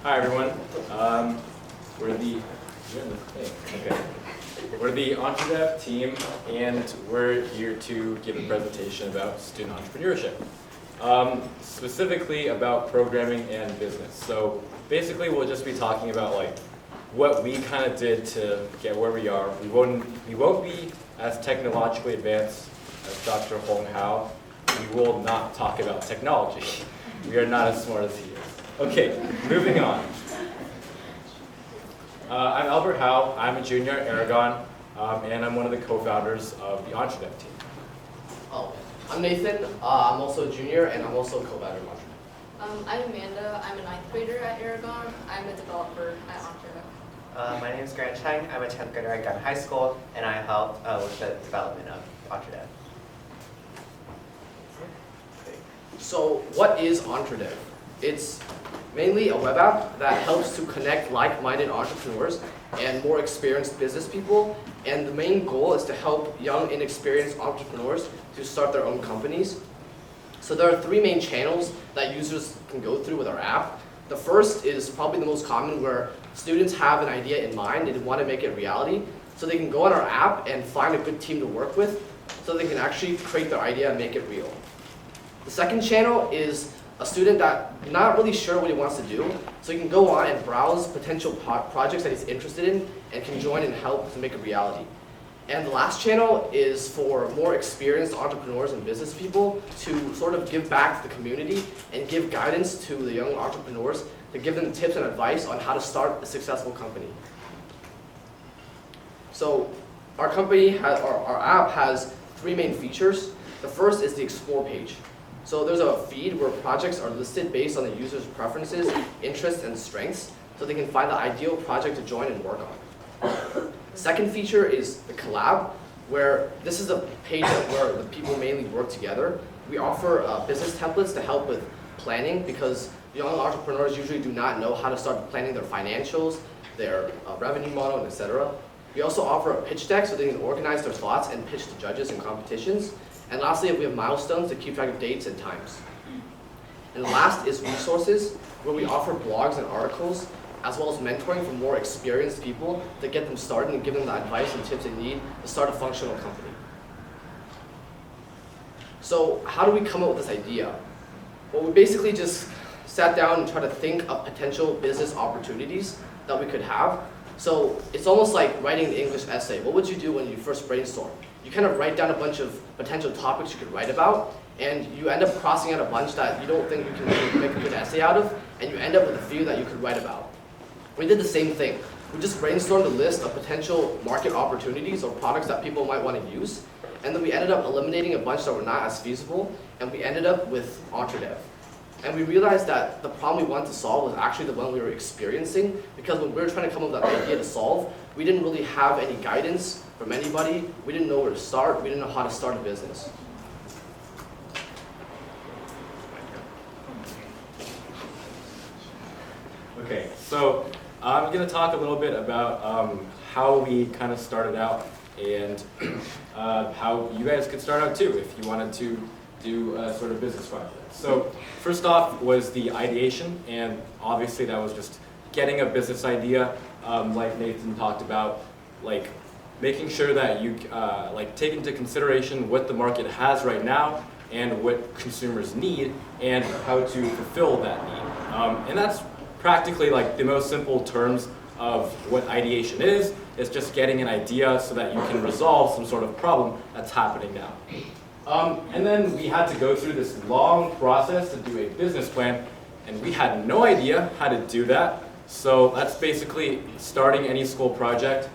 Hi everyone. We're the okay. We're the Entredev team, and we're here to give a presentation about student entrepreneurship, specifically about programming and business. So basically, we'll just be talking about like what we kind of did to get where we are. We won't be as technologically advanced as Dr. Hong Hao. We will not talk about technology. We are not as smart as he is. Okay, moving on. I'm Albert Howe. I'm a junior at Aragon, and I'm one of the co-founders of the Entredev team. Oh, I'm Nathan. I'm also a junior, and I'm also a co-founder of Entredev. I'm Amanda. I'm a 9th grader at Aragon. I'm a developer at Entredev. My name is Grant Chang. I'm a 10th grader at Gunn High School, and I helped with the development of Entredev. So what is Entredev? It's mainly a web app that helps to connect like-minded entrepreneurs and more experienced business people. And the main goal is to help young, inexperienced entrepreneurs to start their own companies. So there are 3 main channels that users can go through with our app. The first is probably the most common, where students have an idea in mind and they want to make it reality. So they can go on our app and find a good team to work with so they can actually create their idea and make it real. The second channel is a student that's not really sure what he wants to do, so he can go on and browse potential projects that he's interested in and can join and help to make it reality. And the last channel is for more experienced entrepreneurs and business people to sort of give back to the community and give guidance to the young entrepreneurs to give them tips and advice on how to start a successful company. So our app has 3 main features. The first is the Explore page. So there's a feed where projects are listed based on the user's preferences, interests, and strengths, so they can find the ideal project to join and work on. Second feature is the Collab, where this is a page where the people mainly work together. We offer business templates to help with planning, because young entrepreneurs usually do not know how to start planning their financials, their revenue model, etc. We also offer a pitch deck so they can organize their thoughts and pitch to judges in competitions. And lastly, we have milestones to keep track of dates and times. And the last is resources, where we offer blogs and articles, as well as mentoring for more experienced people to get them started and give them the advice and tips they need to start a functional company. So how do we come up with this idea? Well, we basically just sat down and tried to think of potential business opportunities that we could have. So it's almost like writing an English essay. What would you do when you first brainstorm? You kind of write down a bunch of potential topics you could write about, and you end up crossing out a bunch that you don't think you can really make a good essay out of, and you end up with a few that you could write about. We did the same thing. We just brainstormed a list of potential market opportunities or products that people might want to use, and then we ended up eliminating a bunch that were not as feasible, and we ended up with Entredev. And we realized that the problem we wanted to solve was actually the one we were experiencing, because when we were trying to come up with that idea to solve, we didn't really have any guidance from anybody. We didn't know where to start. We didn't know how to start a business. Okay, so I'm going to talk a little bit about how we kind of started out and how you guys could start out too if you wanted to do a sort of business project. So first off was the ideation, and obviously that was just getting a business idea, like Nathan talked about, like making sure that you like take into consideration what the market has right now and what consumers need and how to fulfill that need. And that's practically like the most simple terms of what ideation is. It's just getting an idea so that you can resolve some sort of problem that's happening now. And then we had to go through this long process to do a business plan, and we had no idea how to do that. So that's basically starting any school project,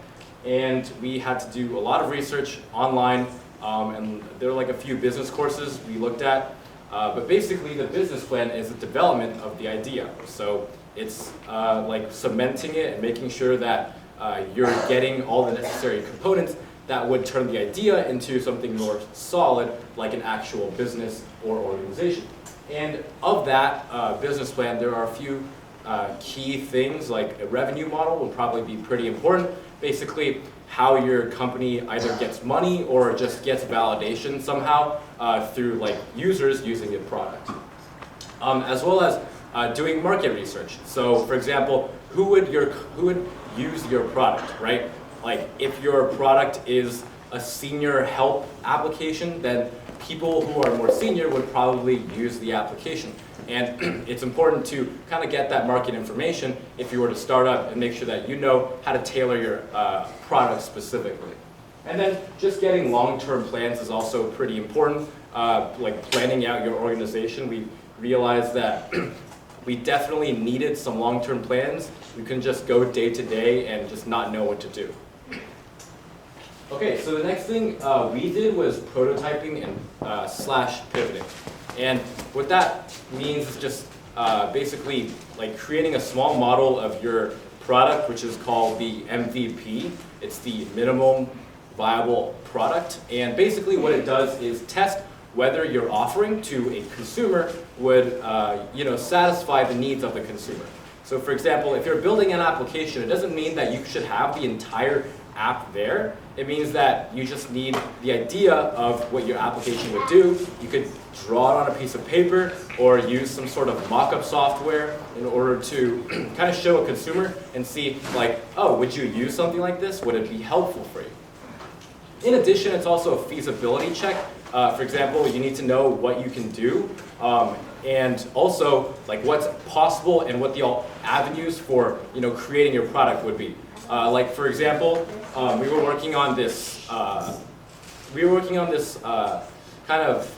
and we had to do a lot of research online, and there were like a few business courses we looked at. But basically the business plan is the development of the idea. So it's like cementing it and making sure that you're getting all the necessary components that would turn the idea into something more solid, like an actual business or organization. And of that business plan, there are a few key things, like a revenue model will probably be pretty important. Basically, how your company either gets money or just gets validation somehow through like users using your product. As well as doing market research. So for example, who would use your product, right? Like if your product is a senior help application, then people who are more senior would probably use the application. And it's important to kind of get that market information if you were to start up and make sure that you know how to tailor your product specifically. And then just getting long-term plans is also pretty important, like planning out your organization. We realized that we definitely needed some long-term plans. We couldn't just go day to day and just not know what to do. Okay, so the next thing we did was prototyping and slash pivoting. And what that means is just basically like creating a small model of your product, which is called the MVP. It's the minimum viable product. And basically what it does is test whether your offering to a consumer would satisfy the needs of the consumer. So for example, if you're building an application, it doesn't mean that you should have the entire app there. It means that you just need the idea of what your application would do. You could draw it on a piece of paper or use some sort of mock-up software in order to kind of show a consumer and see like, oh, would you use something like this? Would it be helpful for you? In addition, it's also a feasibility check. For example, you need to know what you can do and also like what's possible and what the avenues for creating your product would be. Like for example, we were working on this kind of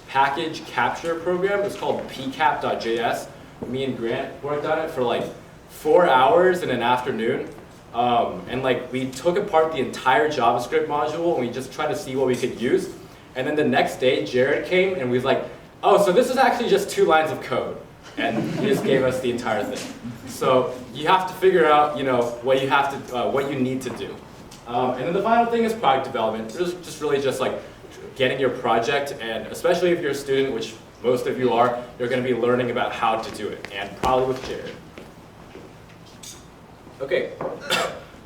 package capture program. It's called pcap.js. Me and Grant worked on it for like 4 hours in an afternoon. And like we took apart the entire JavaScript module and we just tried to see what we could use. And then the next day, Jared came and we was like, oh, so this is actually just 2 lines of code. And he just gave us the entire thing. So you have to figure out, what you need to do. And then the final thing is product development. It's really just like getting your project, and especially if you're a student, which most of you are, you're going to be learning about how to do it, and probably with Jared. Okay.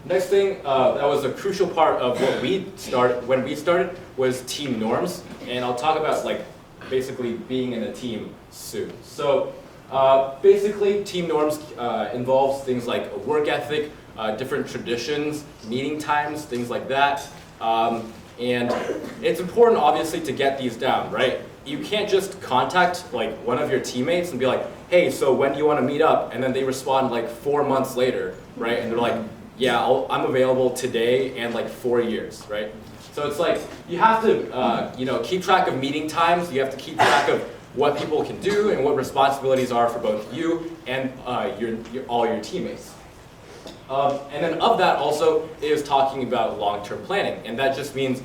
Next thing that was a crucial part of what when we started was team norms, and I'll talk about like basically being in a team soon. So basically team norms involves things like a work ethic, different traditions, meeting times, things like that. And it's important obviously to get these down, right? You can't just contact like one of your teammates and be like, hey, so when do you want to meet up? And then they respond like 4 months later, right? And they're like, yeah, I'm available today and like 4 years, right? So it's like you have to keep track of meeting times. You have to keep track of what people can do and what responsibilities are for both you and all your teammates. And then of that also is talking about long-term planning. And that just means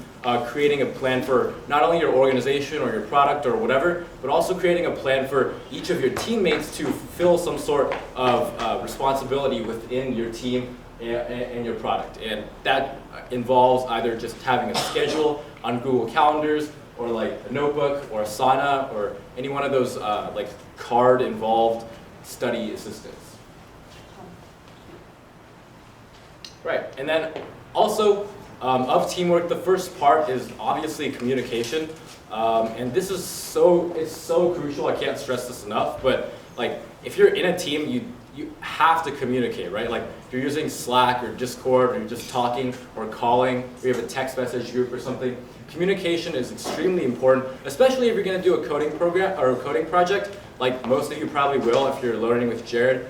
creating a plan for not only your organization or your product or whatever, but also creating a plan for each of your teammates to fulfill some sort of responsibility within your team and your product. And that involves either just having a schedule on Google Calendars or like a notebook or Asana or any one of those like card-involved study assistants. Right, and then also of teamwork, the first part is obviously communication, and this is it's so crucial. I can't stress this enough. But like, if you're in a team, you have to communicate, right? Like, if you're using Slack or Discord, or you're just talking or calling, or you have a text message group or something. Communication is extremely important, especially if you're going to do a coding program or a coding project. Like most of you probably will if you're learning with Jared.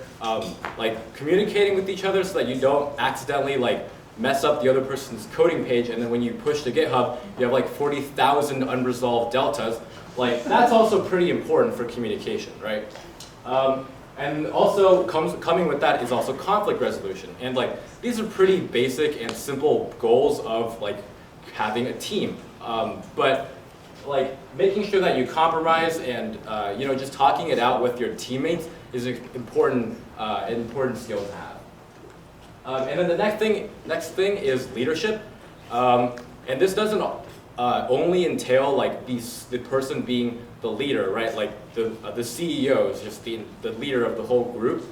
Like communicating with each other so that you don't accidentally like mess up the other person's coding page, and then when you push to GitHub, you have like 40,000 unresolved deltas. Like that's also pretty important for communication, right? And also coming with that is also conflict resolution. And like these are pretty basic and simple goals of like having a team. But like making sure that you compromise and just talking it out with your teammates is an important skill to have. And then the next thing is leadership. And this doesn't only entail like the person being the leader, right? Like the CEO is just the leader of the whole group.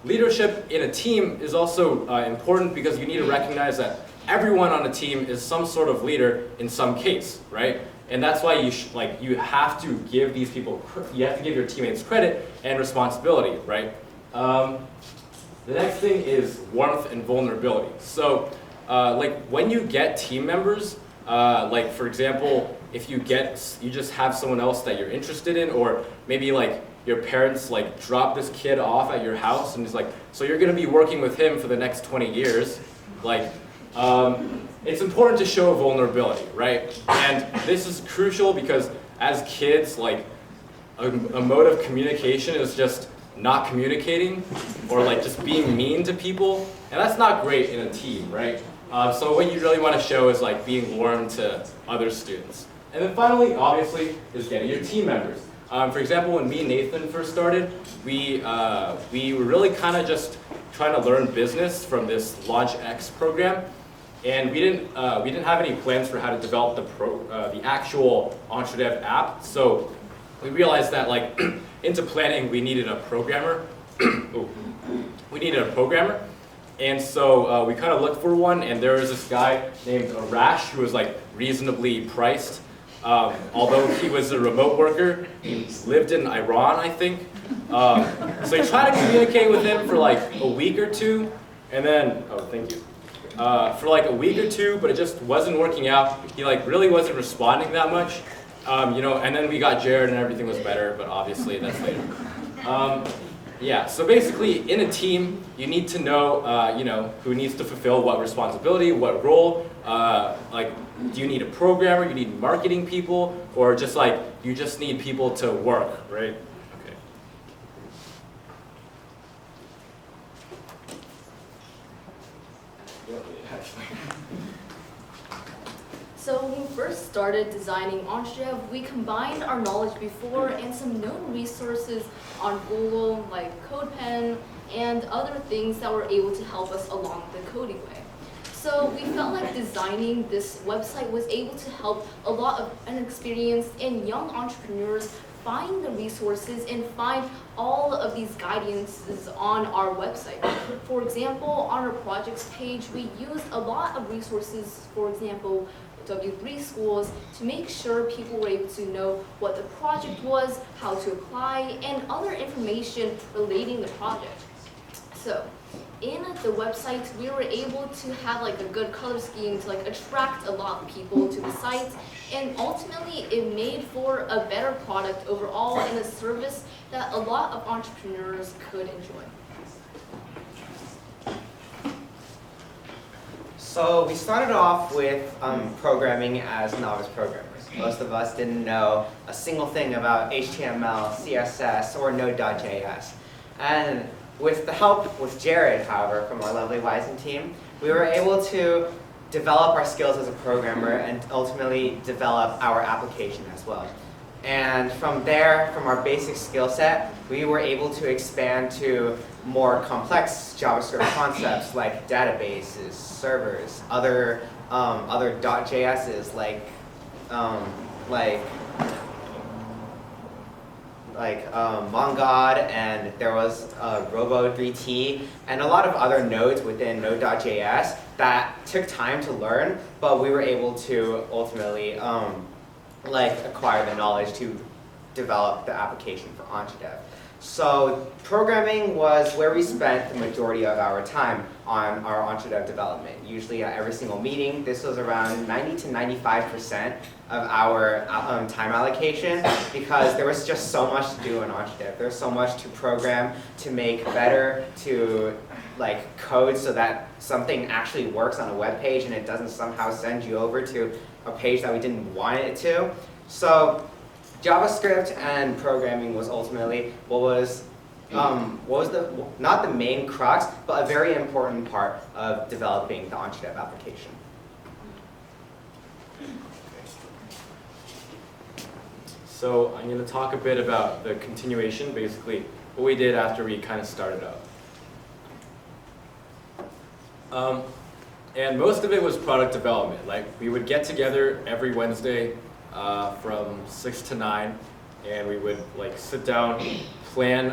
Leadership in a team is also important because you need to recognize that everyone on a team is some sort of leader in some case, right? And that's why you have to give these people, you have to give your teammates credit and responsibility, right? The next thing is warmth and vulnerability. So like when you get team members, like for example, if you just have someone else that you're interested in, or maybe like your parents like drop this kid off at your house and it's like, so you're gonna be working with him for the next 20 years, like, it's important to show vulnerability, right? And this is crucial because as kids, like a mode of communication is just not communicating or like just being mean to people, and that's not great in a team, right? So what you really want to show is like being warm to other students. And then finally, obviously, is getting your team members. For example, when me and Nathan first started, we were really kind of just trying to learn business from this Launch X program, and we didn't have any plans for how to develop the actual Entredev app. So we realized that like into planning, we needed a programmer. And so we kind of looked for one, and there was this guy named Rash who was like reasonably priced. Although he was a remote worker, he lived in Iran, I think. So he tried to communicate with him for like a week or two, and then, oh, thank you. For like a week or two, but it just wasn't working out. He like really wasn't responding that much. You know, and then we got Jared and everything was better, but obviously that's later. Yeah, so basically in a team, you need to know, you know, who needs to fulfill what responsibility, what role. Like, do you need a programmer, you need marketing people, or just like, you just need people to work, right? Okay. So when we first started designing Entredev, we combined our knowledge before and some known resources on Google, like CodePen, and other things that were able to help us along the coding way. So we felt like designing this website was able to help a lot of inexperienced and young entrepreneurs find the resources and find all of these guidances on our website. For example, on our projects page, we used a lot of resources, for example, W3 schools, to make sure people were able to know what the project was, how to apply, and other information relating the project. So in the website, we were able to have like a good color scheme to like attract a lot of people to the site, and ultimately it made for a better product overall and a service that a lot of entrepreneurs could enjoy. So we started off with programming as novice programmers. Most of us didn't know a single thing about HTML, CSS, or Node.js. And with the help with Jared, however, from our lovely Wisen team, we were able to develop our skills as a programmer and ultimately develop our application as well. And from there, from our basic skill set, we were able to expand to more complex JavaScript concepts like databases, servers, other .js's like Mongod, and there was Robo3T, and a lot of other nodes within Node.js that took time to learn, but we were able to ultimately acquire the knowledge to develop the application for Entredev. So programming was where we spent the majority of our time on our Entredev development. Usually at every single meeting, this was around 90 to 95% of our time allocation, because there was just so much to do in Entredev. There's so much to program, to make better, to like code so that something actually works on a web page and it doesn't somehow send you over to a page that we didn't want it to. So JavaScript and programming was ultimately what was not the main crux, but a very important part of developing the Entredev application. So I'm going to talk a bit about the continuation, basically what we did after we kind of started out. And most of it was product development. Like, we would get together every Wednesday from 6 to 9, and we would like sit down, plan,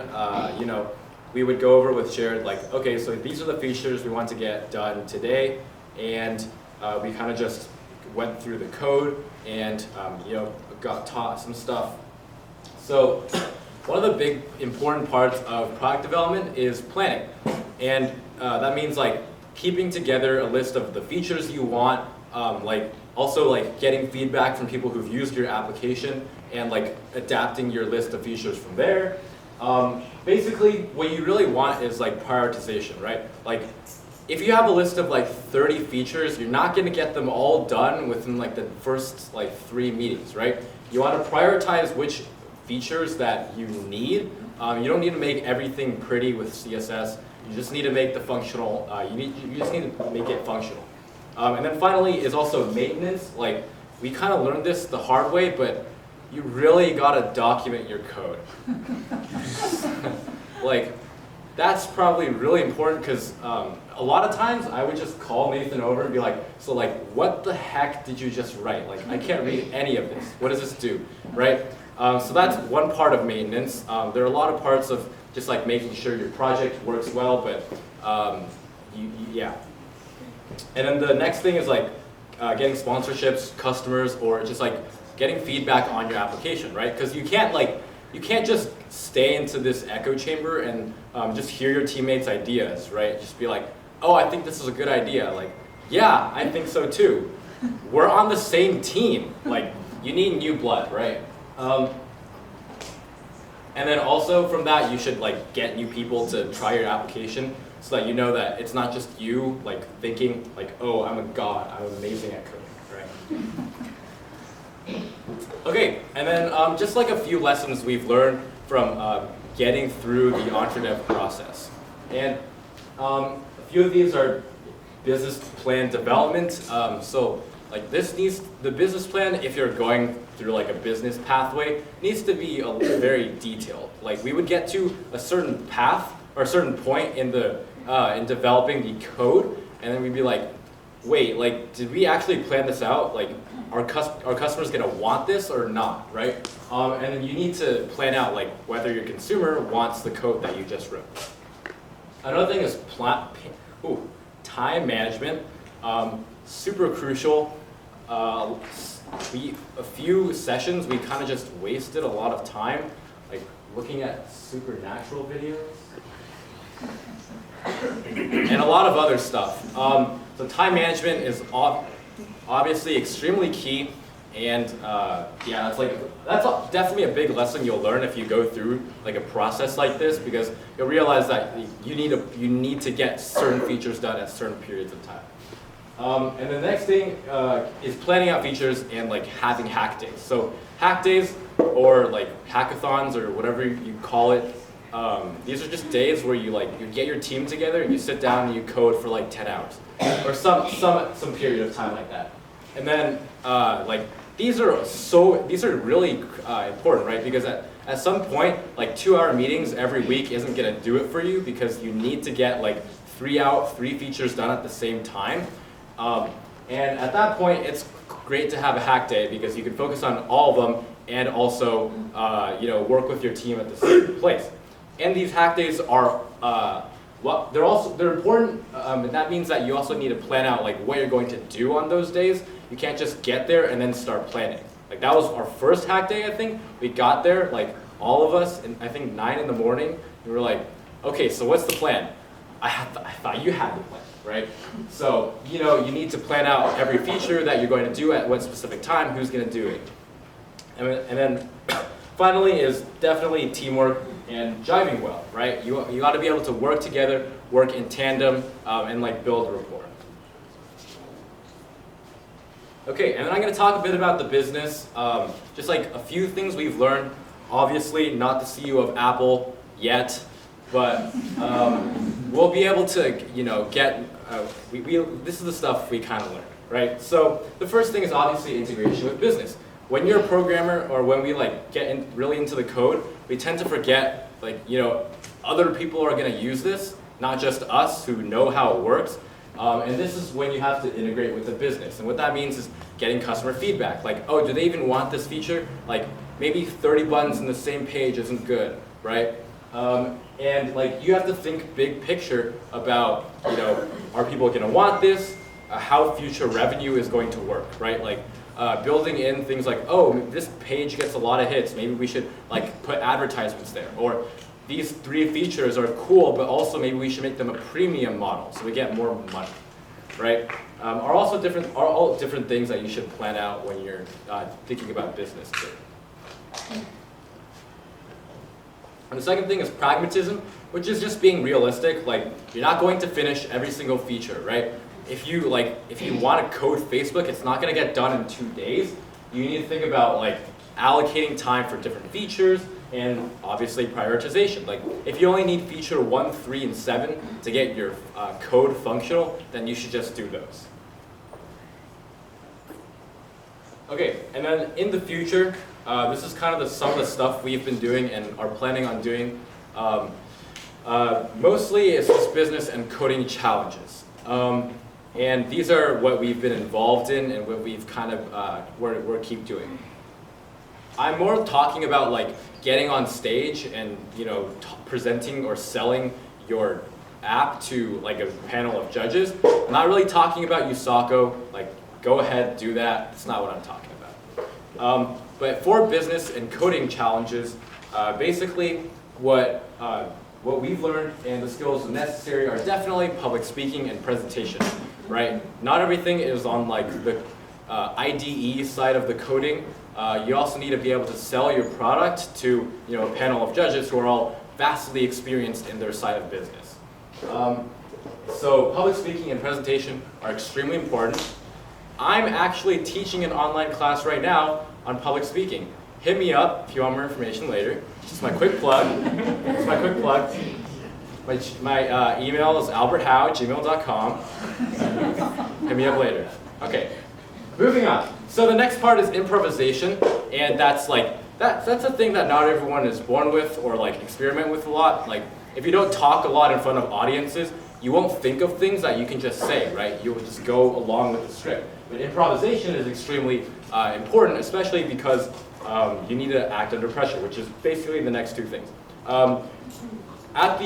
you know, we would go over with Jared like, okay, so these are the features we want to get done today, and we kind of just went through the code and got taught some stuff. So one of the big important parts of product development is planning, and that means like keeping together a list of the features you want, also like getting feedback from people who've used your application and like adapting your list of features from there. Basically, what you really want is like prioritization, right? Like, if you have a list of like 30 features, you're not going to get them all done within like the first like 3 meetings, right? You want to prioritize which features that you need. You don't need to make everything pretty with CSS. You just need to make the functional. You just need to make it functional. And then finally is also maintenance. Like, we kind of learned this the hard way, but you really gotta document your code. Like, that's probably really important because a lot of times I would just call Nathan over and be like, so like, what the heck did you just write? Like, I can't read any of this. What does this do, right? So that's one part of maintenance. There are a lot of parts of just like making sure your project works well, but yeah. And then the next thing is like getting sponsorships, customers, or just like getting feedback on your application, right? Because you can't just stay into this echo chamber and just hear your teammates' ideas, right? Just be like, oh, I think this is a good idea. Like, yeah, I think so too. We're on the same team. Like, you need new blood, right? And then also from that, you should like get new people to try your application so that you know that it's not just you like thinking like, oh, I'm a god, I'm amazing at coding, right? Okay, and then just like a few lessons we've learned from getting through the Entredev process. And a few of these are business plan development. So like the business plan, if you're going through like a business pathway, needs to be very detailed. Like, we would get to a certain path or a certain point in developing the code, and then we'd be like, wait, like, did we actually plan this out? Like, are customers gonna want this or not, right? And then you need to plan out like whether your consumer wants the code that you just wrote. Another thing is time management, super crucial. A few sessions we kind of just wasted a lot of time, like looking at supernatural videos and a lot of other stuff. So time management is obviously extremely key, and yeah, that's definitely a big lesson you'll learn if you go through like a process like this, because you'll realize that you need to get certain features done at certain periods of time. And the next thing is planning out features and like having hack days. So hack days, or like hackathons, or whatever you call it, these are just days where you get your team together and you sit down and you code for like 10 hours or some period of time like that. And then like these are really important, right? Because at some point, like 2-hour meetings every week isn't gonna do it for you, because you need to get like 3 features done at the same time. And at that point, it's great to have a hack day because you can focus on all of them and also work with your team at the same place. And these hack days are they're important, and that means that you also need to plan out like what you're going to do on those days. You can't just get there and then start planning. Like, that was our first hack day, I think. We got there, like all of us, and I think 9 in the morning, and we were like, okay, so what's the plan? I thought you had the plan, right? So, you need to plan out every feature that you're going to do at what specific time, who's going to do it. And then finally is definitely teamwork and jiving well, right? You got to be able to work together, work in tandem, and like build rapport. Okay, and then I'm going to talk a bit about the business, just like a few things we've learned. Obviously, not the CEO of Apple yet, but we'll be able to, get. This is the stuff we kind of learned, right? So the first thing is obviously integration with business. When you're a programmer, or when we get really into the code, we tend to forget other people are going to use this, not just us who know how it works. And this is when you have to integrate with the business. And what that means is getting customer feedback. Like, oh, do they even want this feature? Like, maybe 30 buttons in the same page isn't good, right? And you have to think big picture about, are people going to want this? how future revenue is going to work, right? Like building in things like, oh, this page gets a lot of hits, maybe we should like put advertisements there, or these 3 features are cool, but also maybe we should make them a premium model so we get more money, right? Are all different things that you should plan out when you're thinking about business too. And the second thing is pragmatism, which is just being realistic. Like, you're not going to finish every single feature, right? If you want to code Facebook, it's not going to get done in 2 days. You need to think about like allocating time for different features and obviously prioritization. Like, if you only need feature 1, 3, and 7 to get your code functional, then you should just do those. Okay, and then in the future, this is kind of some of the stuff we've been doing and are planning on doing. Mostly it's just business and coding challenges. And these are what we've been involved in and what we've kind of, we're keep doing. I'm more talking about like getting on stage and presenting or selling your app to like a panel of judges. I'm not really talking about USACO, like go ahead, do that. That's not what I'm talking about. But for business and coding challenges, basically what we've learned and the skills necessary are definitely public speaking and presentation, right? Not everything is on like the IDE side of the coding. You also need to be able to sell your product to a panel of judges who are all vastly experienced in their side of business. So public speaking and presentation are extremely important. I'm actually teaching an online class right now on public speaking. Hit me up if you want more information later. Just my quick plug. It's my quick plug. My email is alberthowe@gmail.com. Hit me up later. Okay, moving on. So the next part is improvisation, and that's a thing that not everyone is born with or like experiment with a lot. Like if you don't talk a lot in front of audiences, you won't think of things that you can just say, right? You'll just go along with the script. But improvisation is extremely important, especially because you need to act under pressure, which is basically the next 2 things. At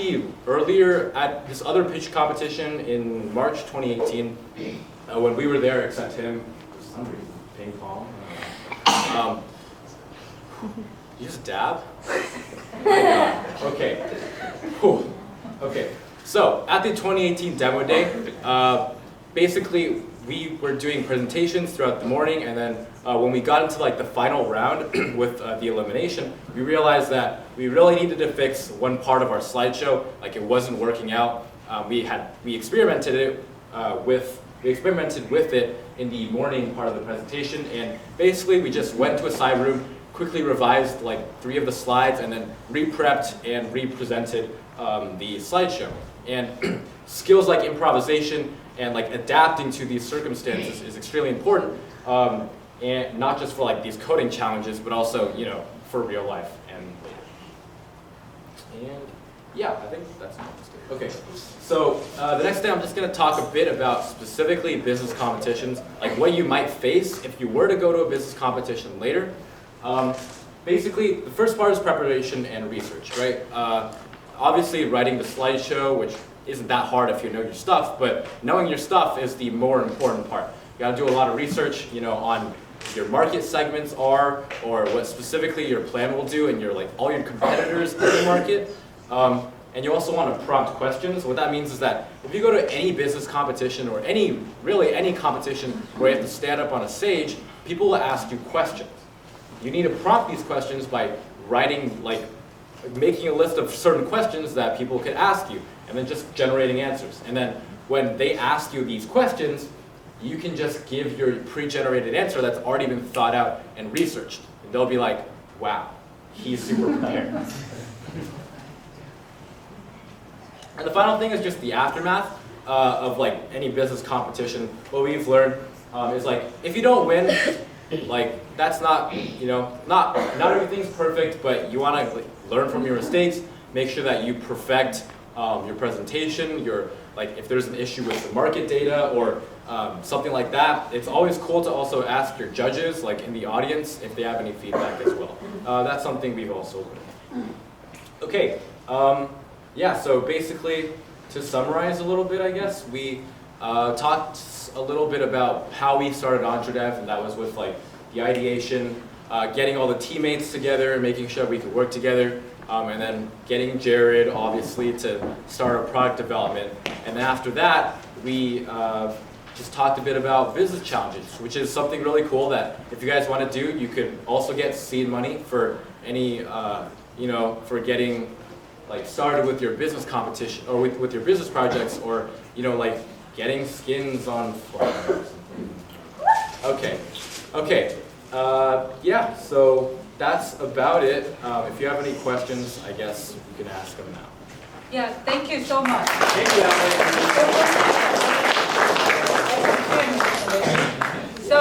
this other pitch competition in March 2018, when we were there, except him, for some reason, ping pong. You just dab? Oh my God. Okay. Whew. Okay. So at the 2018 demo day, basically we were doing presentations throughout the morning, and then when we got into like the final round with the elimination, we realized that we really needed to fix one part of our slideshow. Like it wasn't working out. We experimented with it in the morning part of the presentation, and basically we just went to a side room, quickly revised like 3 of the slides, and then re-prepped and re-presented the slideshow. And skills like improvisation and like adapting to these circumstances is extremely important, and not just for like these coding challenges, but also for real life and later. And yeah, I think that's good. Okay, so the next thing I'm just going to talk a bit about specifically business competitions, like what you might face if you were to go to a business competition later. Basically, the first part is preparation and research, right? Obviously, writing the slideshow, which isn't that hard if you know your stuff, but knowing your stuff is the more important part. You got to do a lot of research, on your market segments are, or what specifically your plan will do, and all your competitors in the market. And you also want to prompt questions. What that means is that if you go to any business competition or any competition where you have to stand up on a stage, people will ask you questions. You need to prompt these questions by writing, making a list of certain questions that people could ask you, and then just generating answers. And then when they ask you these questions, you can just give your pre-generated answer that's already been thought out and researched. And they'll be like, wow, he's super prepared. And the final thing is just the aftermath of any business competition. What we've learned is if you don't win, that's not, not everything's perfect, but you want to learn from your mistakes, make sure that you perfect your presentation, if there's an issue with the market data or something like that. It's always cool to also ask your judges, in the audience, if they have any feedback as well. That's something we've also learned. Okay, yeah, so basically, to summarize a little bit, I guess, we talked a little bit about how we started Entredev, and that was with like the ideation, getting all the teammates together and making sure we could work together, and then getting Jared, obviously, to start our product development. And then after that, we just talked a bit about business challenges, which is something really cool that if you guys want to do, you could also get seed money for any, for getting like started with your business competition or with your business projects, or like getting skins on Fortnite. Okay. Yeah, so that's about it. If you have any questions, I guess you can ask them now. Yeah, thank you so much. Thank you, Alex.